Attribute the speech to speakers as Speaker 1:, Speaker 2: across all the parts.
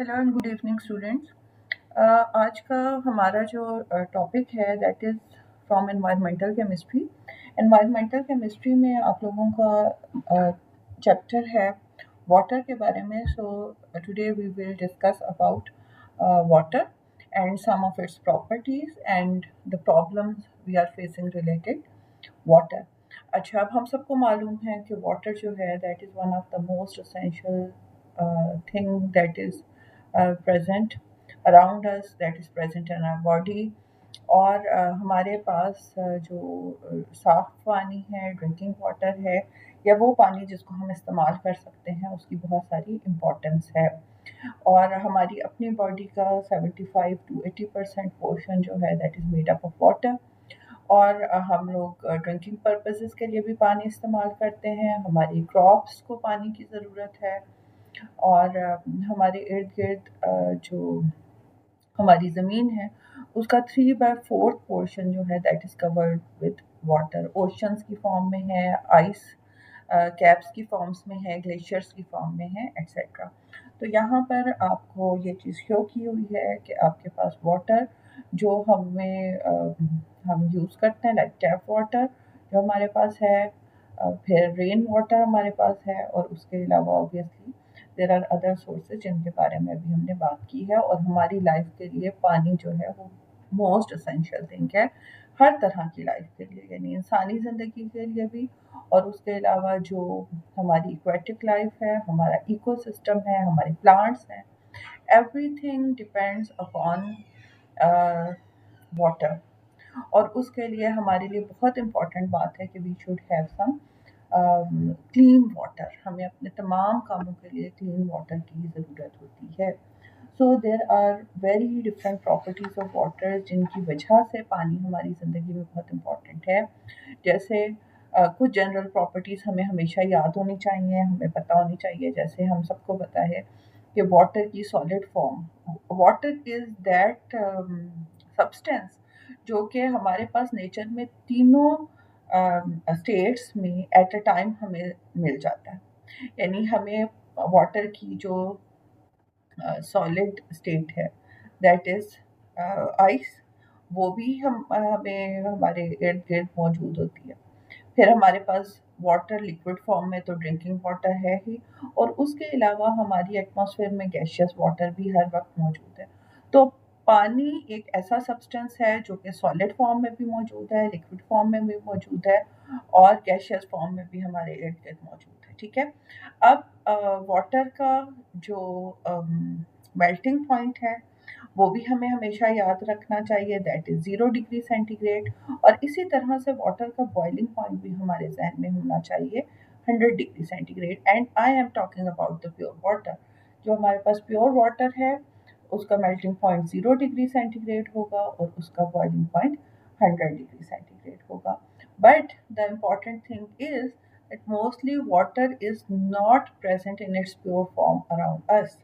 Speaker 1: Hello and good evening students. आज का हमारा जो टॉपिक है that is from environmental chemistry. Environmental chemistry में आप लोगों का चैप्टर है वाटर के बारे में। So today we will discuss about water and some of its properties and the problems we are facing related water. अच्छा, अब हम सबको मालूम है कि वाटर जो है that is one of the most essential thing that is present around us, that is present in our body। और हमारे पास जो साफ पानी है, ड्रिंकिंग वाटर है, या वो पानी जिसको हम इस्तेमाल कर सकते हैं, उसकी बहुत सारी इम्पोर्टेंस है। और हमारी अपनी बॉडी का 75 to 80% पोर्शन जो है that is made up of water. और हम लोग ड्रिंकिंग पर्पसेस के लिए भी पानी इस्तेमाल करते हैं, हमारी क्रॉप्स को पानी की ज़रूरत है। और हमारे इर्द गिर्द जो हमारी ज़मीन है उसका 3/4 पोर्शन जो है that is covered with water. Oceans की फॉर्म में है, आइस कैप्स की फॉर्म्स में है, ग्लेशियर्स की फॉर्म में है, एक्सेट्रा। तो यहाँ पर आपको ये चीज़ शो की हुई है कि आपके पास वाटर जो हम यूज़ करते हैं लाइक टैप वाटर जो हमारे पास है, फिर रेन वाटर हमारे पास है, और उसके अलावा obviously there are other sources जिनके बारे में अभी हमने बात की है। और हमारी लाइफ के लिए पानी जो है वो मोस्ट असेंशियल थिंग है, हर तरह की लाइफ के लिए, यानी इंसानी ज़िंदगी के लिए भी, और उसके अलावा जो हमारी एक्वेटिक लाइफ है, हमारा इकोसिस्टम है, हमारे प्लांट्स हैं, एवरीथिंग डिपेंड्स अपॉन वाटर। और उसके लिए हमारे लिए बहुत इम्पॉर्टेंट बात है कि we should have some clean water. हमें अपने तमाम कामों के लिए क्लीन वाटर की ज़रूरत होती है। So there are very different properties of water जिनकी वजह से पानी हमारी ज़िंदगी में बहुत इम्पॉर्टेंट है। जैसे कुछ जनरल प्रॉपर्टीज़ हमें हमेशा याद होनी चाहिए, हमें पता होनी चाहिए। जैसे हम सबको पता है कि वाटर की solid form, water is that substance जो कि हमारे पास नेचर में तीनों स्टेट्स में एट अ टाइम हमें मिल जाता है। यानी हमें वाटर की जो सॉलिड स्टेट है दैट इज़ आइस, वो भी हमें हमारे इर्द गिर्द मौजूद होती है। फिर हमारे पास वाटर लिक्विड फॉर्म में तो ड्रिंकिंग वाटर है ही, और उसके अलावा हमारी एटमॉस्फेयर में गैशियस वाटर भी हर वक्त मौजूद है। तो पानी एक ऐसा सब्सटेंस है जो कि सॉलिड फॉर्म में भी मौजूद है, लिक्विड फॉर्म में भी मौजूद है, और गैशियस फॉर्म में भी हमारे इर्द गिर्द मौजूद है। ठीक है। अब वाटर का जो मेल्टिंग पॉइंट है वो भी हमें हमेशा याद रखना चाहिए, दैट इज़ 0 डिग्री सेंटीग्रेड। और इसी तरह से वाटर का बॉइलिंग पॉइंट भी हमारे जहन में होना चाहिए, 100 degree centigrade. And I am talking about the pure water. जो हमारे पास प्योर वाटर है उसका मेल्टिंग पॉइंट 0 डिग्री सेंटीग्रेड होगा और उसका बॉइलिंग पॉइंट 100 डिग्री सेंटीग्रेड होगा। But the important thing is that mostly water is not present in its pure form around us।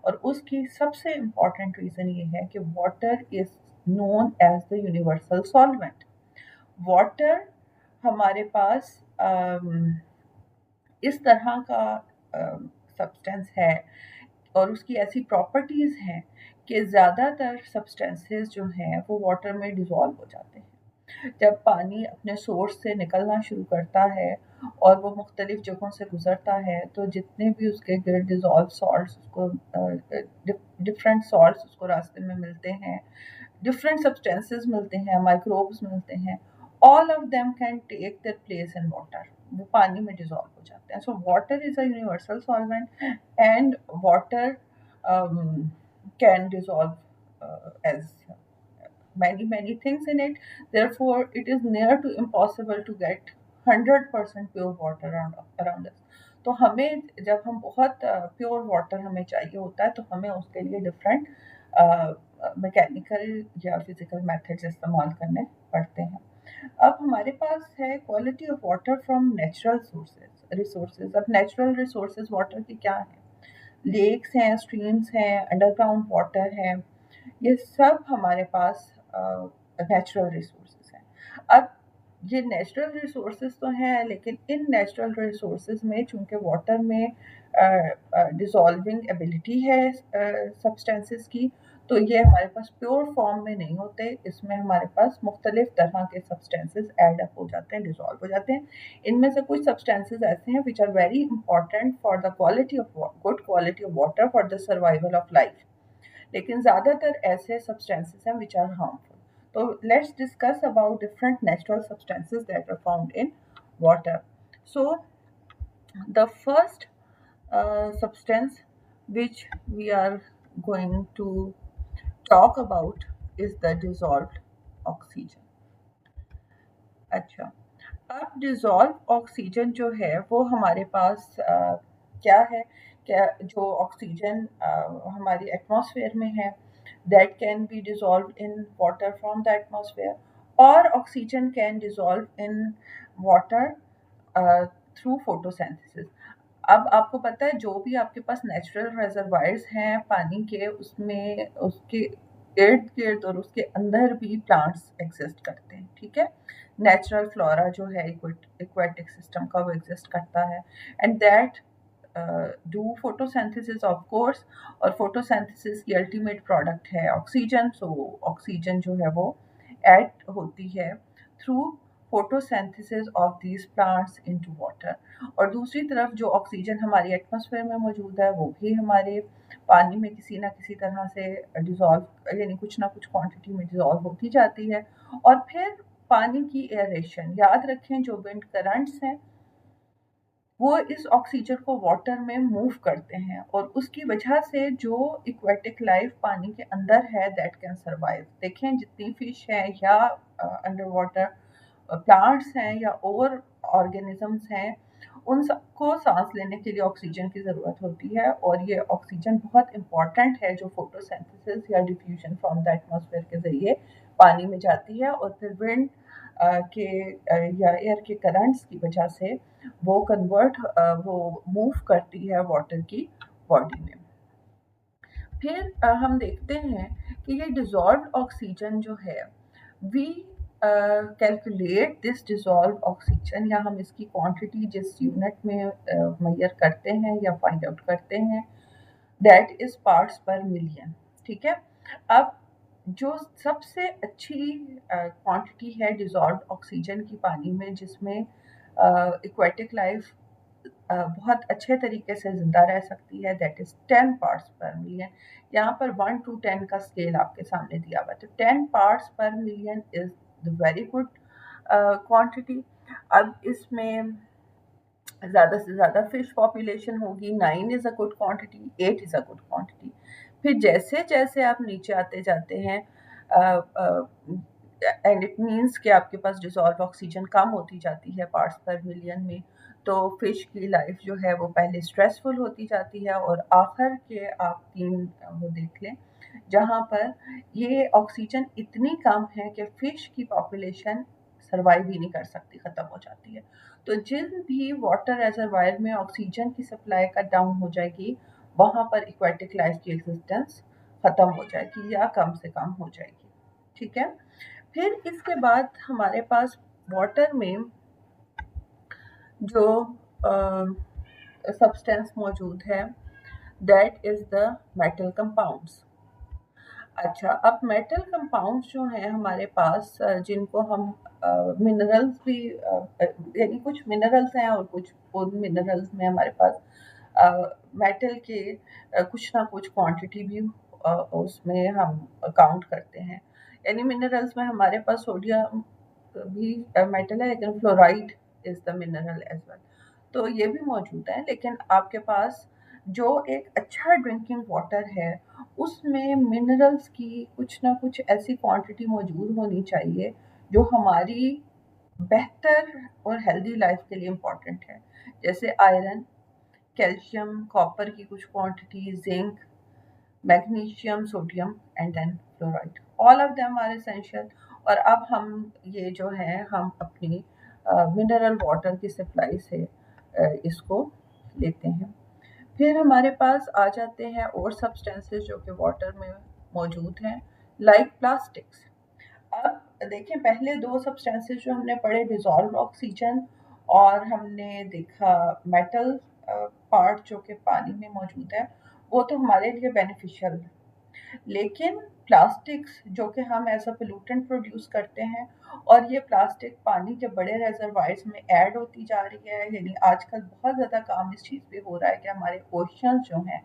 Speaker 1: और उसकी सबसे इम्पॉर्टेंट रीज़न ये है कि water is known as the universal solvent. Water हमारे पास इस तरह का सब्सटेंस है और उसकी ऐसी प्रॉपर्टीज़ हैं कि ज़्यादातर सब्सटेंसेस जो हैं वो वाटर में डिज़ोल्व हो जाते हैं। जब पानी अपने सोर्स से निकलना शुरू करता है और वो मुख्तलिफ जगहों से गुजरता है तो जितने भी उसके गिर्द डिज़ोल्व सॉल्ट्स उसको डिफरेंट सॉल्ट्स उसको रास्ते में मिलते हैं, डिफरेंट सब्सटेंसेस मिलते हैं, माइक्रोब्स मिलते हैं, all of them can take their place in water. वो पानी में डिज़ोल्व हो जाते हैं। So water is a universal solvent and water can dissolve as many things in it। Therefore it is near to impossible to get 100% pure water around us। तो हमें जब हम बहुत प्योर वाटर हमें चाहिए होता है तो हमें उसके लिए डिफरेंट मैकेनिकल या फिजिकल मेथड्स इस्तेमाल करने पड़ते हैं। अब हमारे पास है quality of water from natural resources. अब नेचुरल रिसोर्सेज वाटर के क्या हैं? लेक्स हैं, स्ट्रीम्स हैं, अंडरग्राउंड वाटर है, ये सब हमारे पास नेचुरल रिसोर्सेज हैं। अब ये नेचुरल रिसोर्सेज तो हैं, लेकिन इन नेचुरल रिसोर्सेज में चूँकि वाटर में डिसॉल्विंग एबिलिटी है सब्सटेंसेस की, तो ये हमारे पास प्योर फॉर्म में नहीं होते। इसमें हमारे पास मुख्तलिफ तरह के सब्सटेंसेस ऐड अप हो जाते हैं, डिसॉल्व हो जाते हैं। इनमें से कुछ सब्सटेंसेस ऐसे हैं which are very important for the quality of good quality of water for the survival of life, लेकिन ज़्यादातर ऐसे सब्सटेंसेस हैं विच आर हार्मफुल। तो let's discuss about different natural substances that are found in water. So the first substance which we are going to talk about is the dissolved oxygen. अच्छा, अब dissolve oxygen जो है वो हमारे पास क्या है, क्या जो ऑक्सीजन हमारी एटमॉस्फेयर में है, that can be dissolve in water from the atmosphere, और oxygen can dissolve in water through photosynthesis. अब आपको पता है जो भी आपके पास नेचुरल रिजर्वायर्स हैं पानी के, उसमें उसके इर्द गिर्द और उसके अंदर भी प्लांट्स एग्जिस्ट करते हैं, ठीक है। नेचुरल फ्लोरा जो है एक्वेटिक सिस्टम का, वो एग्जिस्ट करता है, and that do photosynthesis of course, और फोटोसिंथेसिस की अल्टीमेट प्रोडक्ट है ऑक्सीजन। सो ऑक्सीजन जो है वो ऐड होती है through photosynthesis of these plants into water. और दूसरी तरफ जो ऑक्सीजन हमारी एटमॉस्फेयर में मौजूद है वो भी हमारे पानी में किसी ना किसी तरह से डिज़ोल्व, यानी कुछ ना कुछ क्वांटिटी में डिज़ोल्व होती जाती है। और फिर पानी की एयरेशन, याद रखें जो विंड करंट्स हैं वो इस ऑक्सीजन को वाटर में मूव करते हैं, और उसकी वजह से जो एक्वेटिक लाइफ पानी के अंदर है दैट कैन सर्वाइव। देखें जितनी फिश है या अंडर वाटर प्लांट्स हैं या और ऑर्गेनिजम्स हैं, उन सबको सांस लेने के लिए ऑक्सीजन की ज़रूरत होती है, और ये ऑक्सीजन बहुत इंपॉर्टेंट है जो फोटोसिंथेसिस या डिफ्यूजन फ्रॉम द एटमॉस्फेयर के ज़रिए पानी में जाती है, और फिर विंड के या एयर के करंट्स की वजह से वो वो मूव करती है वाटर की बॉडी में। फिर हम देखते हैं कि ये डिज़ोल्व्ड ऑक्सीजन जो है, we calculate this dissolved oxygen, या हम इसकी क्वांटिटी जिस यूनिट में मेजर करते हैं या फाइंड आउट करते हैं, दैट इज पार्ट्स पर मिलियन, ठीक है। अब जो सबसे अच्छी क्वांटिटी है डिज़ोल्व्ड ऑक्सीजन की पानी में, जिसमें एक्वेटिक लाइफ बहुत अच्छे तरीके से ज़िंदा रह सकती है, दैट इज़ 10 पार्ट्स पर मिलियन। यहाँ पर 1 to 10 का स्केल आपके सामने दिया हुआ है, तो 10 पार्ट्स पर million is the very good quantity. अब इसमें ज़्यादा से ज़्यादा फिश पॉपुलेशन होगी, 9 is a good quantity, 8 is a good quantity. फिर जैसे जैसे आप नीचे आते जाते हैं एंड इट मीन्स कि आपके पास डिज़ोल्व ऑक्सीजन कम होती जाती है पार्ट्स पर मिलियन में, तो फिश की लाइफ जो है वो पहले स्ट्रेसफुल होती जाती है, और आखिर के आप 3 वो देख लें जहाँ पर ये ऑक्सीजन इतनी कम है कि फिश की पॉपुलेशन सर्वाइव ही नहीं कर सकती, ख़त्म हो जाती है। तो जिन भी वाटर रिजर्वायर में ऑक्सीजन की सप्लाई कट डाउन हो जाएगी, वहाँ पर एक्वेटिक लाइफ की एग्जिस्टेंस ख़त्म हो जाएगी या कम से कम हो जाएगी, ठीक है। फिर इसके बाद हमारे पास वाटर में जो सब्सटेंस मौजूद है, that is the metal compounds. अच्छा, अब मेटल कंपाउंड्स जो हैं हमारे पास, जिनको हम मिनरल्स भी यानी कुछ मिनरल्स हैं और कुछ उन मिनरल्स में हमारे पास मेटल के कुछ ना कुछ क्वांटिटी भी उसमें हम काउंट करते हैं। यानी मिनरल्स में हमारे पास सोडियम भी मेटल है, लेकिन fluoride is the mineral as well, तो ये भी मौजूद है। लेकिन आपके पास जो एक अच्छा ड्रिंकिंग वाटर है उसमें मिनरल्स की कुछ ना कुछ ऐसी क्वांटिटी मौजूद होनी चाहिए जो हमारी बेहतर और हेल्दी लाइफ के लिए इम्पोर्टेंट है, जैसे आयरन, कैल्शियम, कॉपर की कुछ quantity, zinc, magnesium, sodium and then fluoride, all of them are essential. और अब हम ये जो है हम अपनी मिनरल वाटर की सप्लाई से इसको लेते हैं। फिर हमारे पास आ जाते हैं और सब्सटेंसेस जो कि वाटर में मौजूद हैं, लाइक प्लास्टिक्स। अब देखें पहले दो सब्सटेंसेस जो हमने पढ़े, डिजॉल्व ऑक्सीजन और हमने देखा मेटल पार्ट जो कि पानी में मौजूद है, वो तो हमारे लिए बेनिफिशियल है। लेकिन प्लास्टिक्स जो कि हम एज अ पोल्यूटेंट प्रोड्यूस करते हैं, और ये प्लास्टिक पानी के बड़े रेजरवायर्स में ऐड होती जा रही है। यानी आजकल बहुत ज़्यादा काम इस चीज़ पे हो रहा है कि हमारे ओशन जो हैं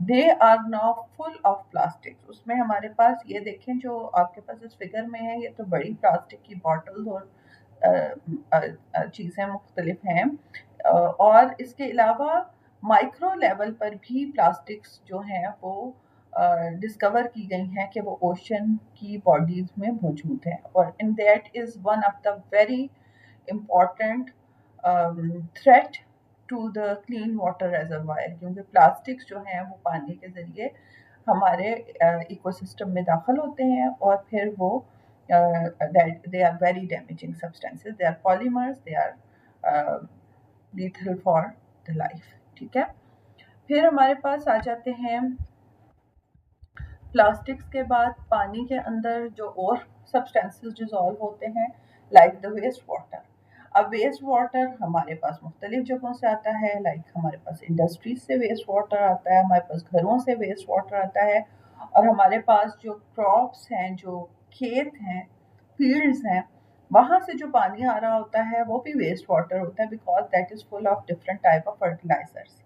Speaker 1: they are now full of plastics. उसमें हमारे पास ये देखें जो आपके पास इस फिगर में है, ये तो बड़ी प्लास्टिक की बॉटल्स और चीज़ें मुख्तलिफ हैं। और इसके अलावा माइक्रो लेवल पर भी प्लास्टिक्स जो हैं वो डिस्कवर की गई हैं कि वो ओशन की बॉडीज में मौजूद हैं, और in that is one of the very important threat to the clean water reservoir, क्योंकि प्लास्टिक्स जो हैं वो पानी के ज़रिए हमारे इकोसिस्टम में दाखिल होते हैं, और फिर वो they are very damaging substances, they are polymers, they are lethal for the life. ठीक है, फिर हमारे पास आ जाते हैं प्लास्टिक्स के बाद पानी के अंदर जो और सब्सटेंसेस डिजॉल्व होते हैं, लाइक द वेस्ट वाटर। अब वेस्ट वाटर हमारे पास मुख्तलिफ जगहों से आता है, लाइक हमारे पास इंडस्ट्रीज से वेस्ट वाटर आता है, हमारे पास घरों से वेस्ट वाटर आता है, और हमारे पास जो क्रॉप्स हैं, जो खेत हैं, फील्ड्स हैं, वहाँ से जो पानी आ रहा होता है वो भी वेस्ट वाटर होता है, because that is full of different type of fertilizers.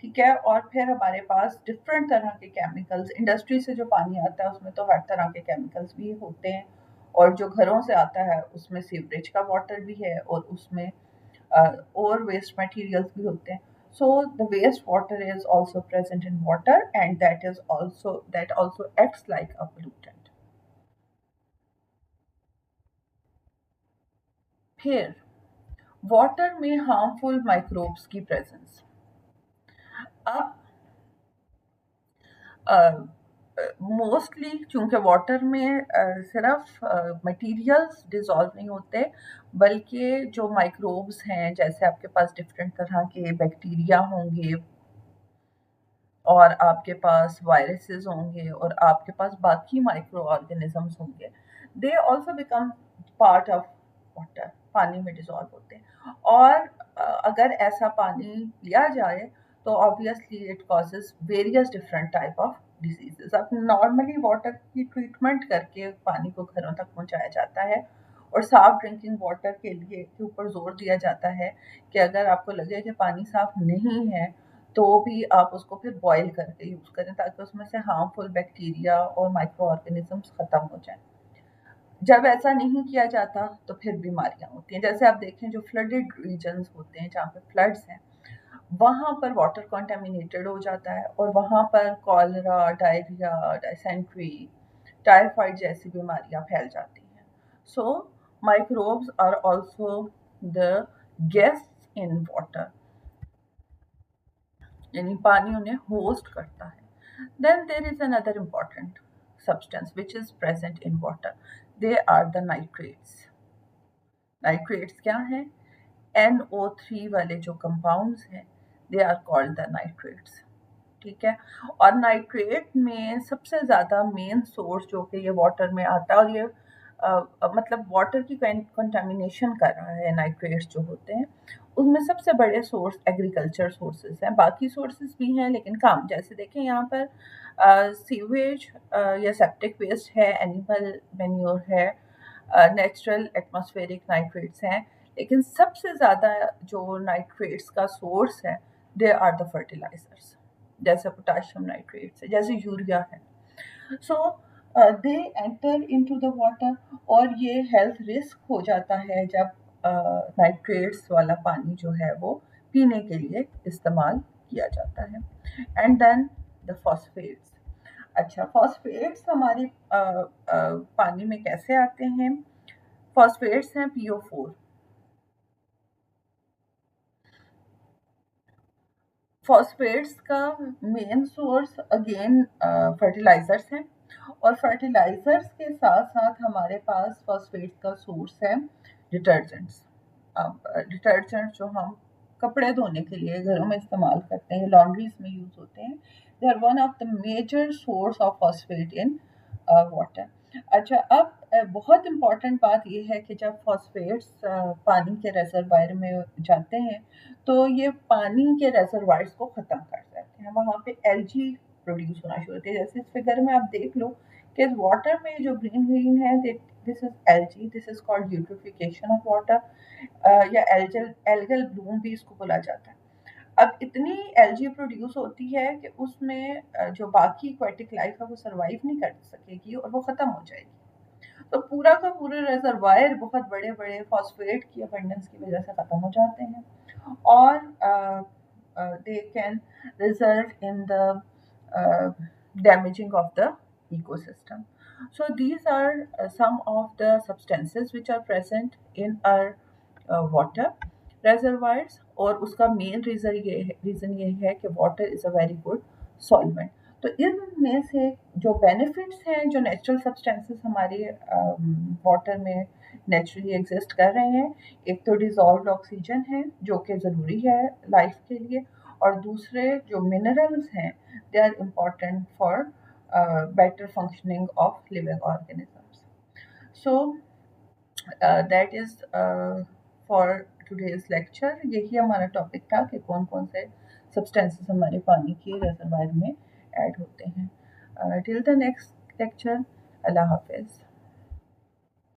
Speaker 1: ठीक है, और फिर हमारे पास डिफरेंट तरह के केमिकल्स, इंडस्ट्री से जो पानी आता है उसमें तो हर तरह के केमिकल्स भी होते हैं, और जो घरों से आता है उसमें सीवरेज का वाटर भी है, और उसमें और वेस्ट मटेरियल्स भी होते हैं। So the wastewater is also present in water, and that also acts like a pollutant. फिर वाटर में हार्मफुल माइक्रोब्स की प्रेजेंस। अब मोस्टली चूँकि वाटर में सिर्फ मटेरियल्स डिज़ोल्व नहीं होते, बल्कि जो माइक्रोब्स हैं, जैसे आपके पास डिफरेंट तरह के बैक्टीरिया होंगे, और आपके पास वायरसेस होंगे, और आपके पास बाकी माइक्रो ऑर्गेनिजम्स होंगे, they also become part of water, पानी में डिजॉल्व होते हैं। और अगर ऐसा पानी लिया जाए तो obviously it causes various different type of diseases. अब नॉर्मली वाटर की ट्रीटमेंट करके पानी को घरों तक पहुंचाया जाता है, और साफ ड्रिंकिंग वाटर के लिए के ऊपर जोर दिया जाता है कि अगर आपको लगे कि पानी साफ नहीं है तो भी आप उसको फिर बॉईल करके यूज़ करें, ताकि उसमें से हार्मफुल बैक्टीरिया और माइक्रो ऑर्गेनिजम्स ख़त्म हो जाएं। जब ऐसा नहीं किया जाता तो फिर बीमारियां होती हैं। जैसे आप देखें जो फ्लडेड रीजन्स होते हैं, जहाँ पे फ्लड्स हैं, वहाँ पर वाटर कंटेमिनेटेड हो जाता है, और वहाँ पर कॉलरा, डायरिया, डायसेंट्री, टाइफाइड जैसी बीमारियां फैल जाती हैं। So microbes are also the guests in water, यानी पानी उन्हें होस्ट करता है। Then there is another important substance which is present in water, they are the nitrates. Nitrates क्या हैं? NO3 वाले जो कंपाउंड्स हैं, they are called the nitrates. ठीक है, और नाइट्रेट में सबसे ज़्यादा मेन सोर्स जो कि ये वाटर में आता है, और ये मतलब वाटर की कंटामिनेशन कर रहा है, नाइट्रेट्स जो होते हैं, उसमें सबसे बड़े सोर्स एग्रीकल्चर सोर्सेज हैं। बाकी सोर्सेज भी हैं लेकिन कम। जैसे देखें यहाँ पर सीवेज या सेप्टिक वेस्ट है, एनिमल मैन्योर है, नेचुरल एटमॉस्फेरिक नाइट्रेट्स हैं, लेकिन सबसे ज़्यादा जो नाइट्रेट्स का सोर्स है, दे आर द फर्टिलाइजर्स, जैसे पोटाशियम नाइट्रेट्स है, जैसे यूरिया है। So they enter into the water, और ये हेल्थ रिस्क हो जाता है जब नाइट्रेट्स वाला पानी जो है वो पीने के लिए इस्तेमाल किया जाता है। And then the phosphates. अच्छा, फॉस्फेट्स हमारे पानी में कैसे आते हैं? फॉस्फेट्स हैं PO4। फॉस्फेट्स का मेन सोर्स अगेन फर्टिलाइजर्स हैं, और फर्टिलाइजर्स के साथ साथ हमारे पास फॉस्फेट्स का सोर्स है डिटर्जेंट्स। अब डिटर्जेंट जो हम कपड़े धोने के लिए घरों में इस्तेमाल करते हैं, लॉन्ड्रीज में यूज़ होते हैं, they are one of the major source of phosphate in water. अच्छा, अब बहुत इम्पोर्टेंट बात ये है कि जब फॉस्फेट्स पानी के रिजर्वायर में जाते हैं, तो ये पानी के रिजर्वायर्स को ख़त्म कर देते हैं, वहाँ पे एल्गी प्रोड्यूस होना शुरू होती है। जैसे इस फिगर में आप देख लो कि इस वाटर में जो ग्रीन ग्रीन है, this is algae, this is called eutrophication of water, या एल्गल एल्गल ब्लूम भी इसको बोला जाता है। अब इतनी एल्गी प्रोड्यूस होती है कि उसमें जो बाकी एक्वेटिक लाइफ है वो सरवाइव नहीं कर सकेगी और वो ख़त्म हो जाएगी। तो पूरा का पूरा रिजर्वायर बहुत बड़े बड़े फॉस्फेट की अबंडेंस की वजह से ख़त्म हो जाते हैं, और they can result in the damaging of the ecosystem. So these are some of the substances which are present in our water reservoirs, और उसका मेन रीज़न ये है कि water is a very good solvent. तो इनमें से जो benefits हैं, जो नेचुरल सब्सटेंसेस हमारे वाटर में नेचुरली एग्जिस्ट कर रहे हैं, एक तो डिज़ोल्व्ड ऑक्सीजन है जो कि ज़रूरी है लाइफ के लिए, और दूसरे जो मिनरल्स हैं, they are important for better functioning of living organisms. So that is for today's lecture. यही हमारा टॉपिक था कि कौन कौन से सब्सटेंसेस हमारे पानी के रिजर्वायर में ऐड होते हैं। टिल द नेक्स्ट लेक्चर, अल्लाह हाफिज़।